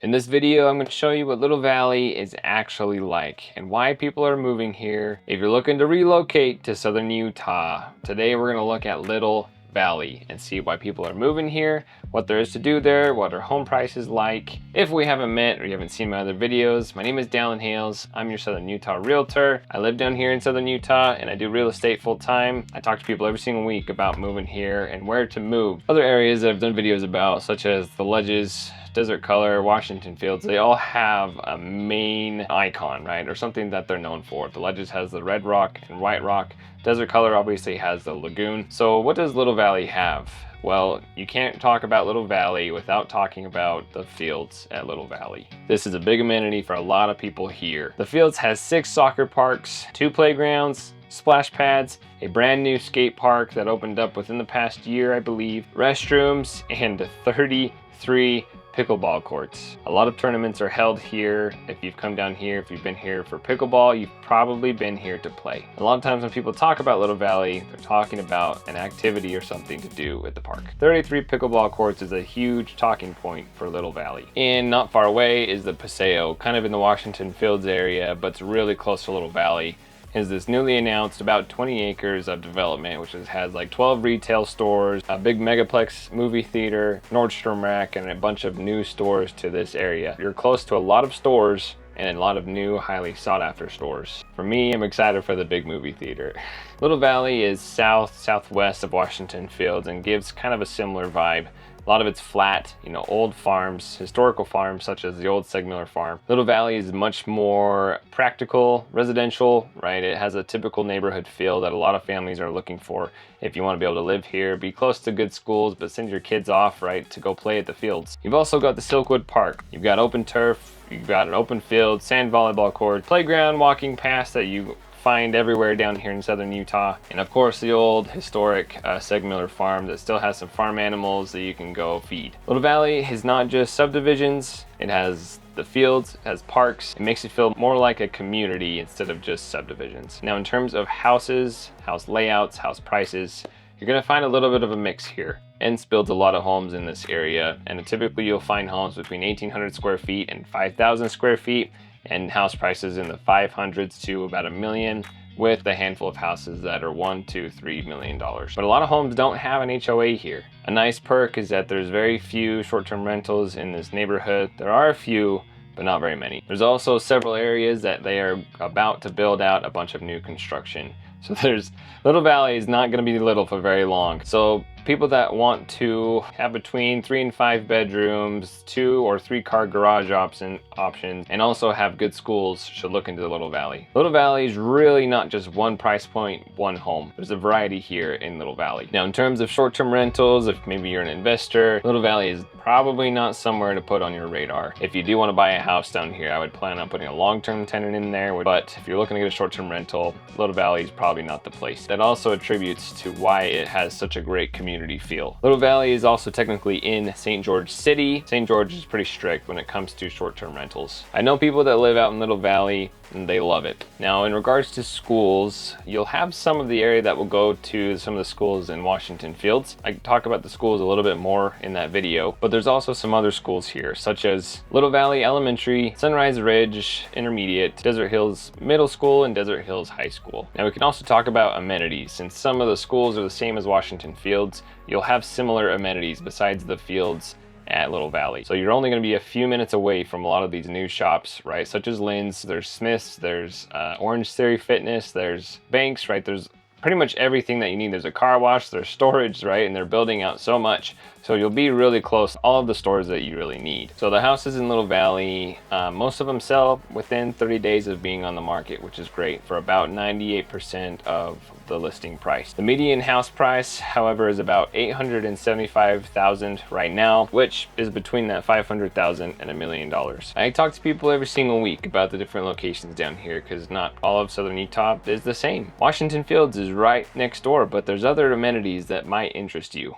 In this video, I'm going to show you what Little Valley is actually like and why people are moving here if you're looking to relocate to southern Utah. Today we're going to look at Little Valley and see why people are moving here, what there is to do there, what are home prices like. If we haven't met or you haven't seen my other videos, my name is Dallin Hales. I'm your Southern Utah realtor. I live down here in southern Utah and I do real estate full time. I talk to people every single week about moving here and where to move. Other areas that I've done videos about, such as the Ledges, Desert Color, Washington Fields, they all have a main icon, right? Or something that they're known for. The Ledges has the red rock and white rock. Desert Color obviously has the lagoon. So what does Little Valley have? Well, you can't talk about Little Valley without talking about the fields at Little Valley. This is a big amenity for a lot of people here. The fields has 6 soccer parks, 2 playgrounds, splash pads, a brand new skate park that opened up within the past year, I believe, restrooms, and 33 pickleball courts. A lot of tournaments are held here. If you've come down here, if you've been here for pickleball, you've probably been here to play. A lot of times when people talk about Little Valley, they're talking about an activity or something to do at the park. 33 pickleball courts is a huge talking point for Little Valley. And not far away is the PASEO, kind of in the Washington Fields area, but it's really close to Little Valley. Is this newly announced about 20 acres of development, which has like 12 retail stores, a big megaplex movie theater, Nordstrom Rack, and a bunch of new stores to this area. You're close to a lot of stores and a lot of new, highly sought after stores. For me, I'm excited for the big movie theater. Little Valley is southwest of Washington Fields and gives kind of a similar vibe. A lot of it's flat, old farms, historical farms such as the old Segmiller farm. Little Valley is much more practical, residential, right? It has a typical neighborhood feel that a lot of families are looking for. If you want to be able to live here, be close to good schools, but send your kids off, right, to go play at the fields. You've also got the Silkwood Park. You've got open turf, you've got an open field, sand volleyball court, playground, walking paths that you find everywhere down here in southern Utah, and of course the old historic Segmiller farm that still has some farm animals that you can go feed. Little Valley is not just subdivisions, it has the fields, it has parks. It makes it feel more like a community instead of just subdivisions. Now in terms of houses, house layouts, house prices, you're gonna find a little bit of a mix here. Ents builds a lot of homes in this area, and typically you'll find homes between 1,800 square feet and 5,000 square feet, and house prices in the 500s to about $1 million, with a handful of houses that are $1, $2, $3 million. But a lot of homes don't have an HOA here. A nice perk is that there's very few short-term rentals in this neighborhood. There are a few, but not very many. There's also several areas that they are about to build out a bunch of new construction. So Little Valley is not going to be little for very long. So people that want to have between 3 and 5 bedrooms, 2 or 3 car garage options, and also have good schools should look into the Little Valley. Little Valley is really not just one price point, one home. There's a variety here in Little Valley. Now in terms of short-term rentals, if maybe you're an investor, Little Valley is probably not somewhere to put on your radar. If you do want to buy a house down here, I would plan on putting a long-term tenant in there, but if you're looking to get a short-term rental, Little Valley is probably not the place. That also attributes to why it has such a great community feel. Little Valley is also technically in St. George City. St. George is pretty strict when it comes to short-term rentals. I know people that live out in Little Valley and they love it. Now in regards to schools, you'll have some of the area that will go to some of the schools in Washington Fields. I talk about the schools a little bit more in that video, but there's also some other schools here, such as Little Valley Elementary, Sunrise Ridge Intermediate, Desert Hills Middle School, and Desert Hills High School. Now we can also talk about amenities. Since some of the schools are the same as Washington Fields, you'll have similar amenities besides the fields at Little Valley. So you're only going to be a few minutes away from a lot of these new shops, right? Such as Lynn's, there's Smith's, there's Orange Theory Fitness, there's Banks, right? There's pretty much everything that you need. There's a car wash, there's storage, right? And they're building out so much. So you'll be really close to all of the stores that you really need. So the houses in Little Valley, most of them sell within 30 days of being on the market, which is great, for about 98% of the listing price. The median house price, however, is about $875,000 right now, which is between that $500,000 and $1 million. I talk to people every single week about the different locations down here because not all of southern Utah is the same. Washington Fields is right next door, but there's other amenities that might interest you.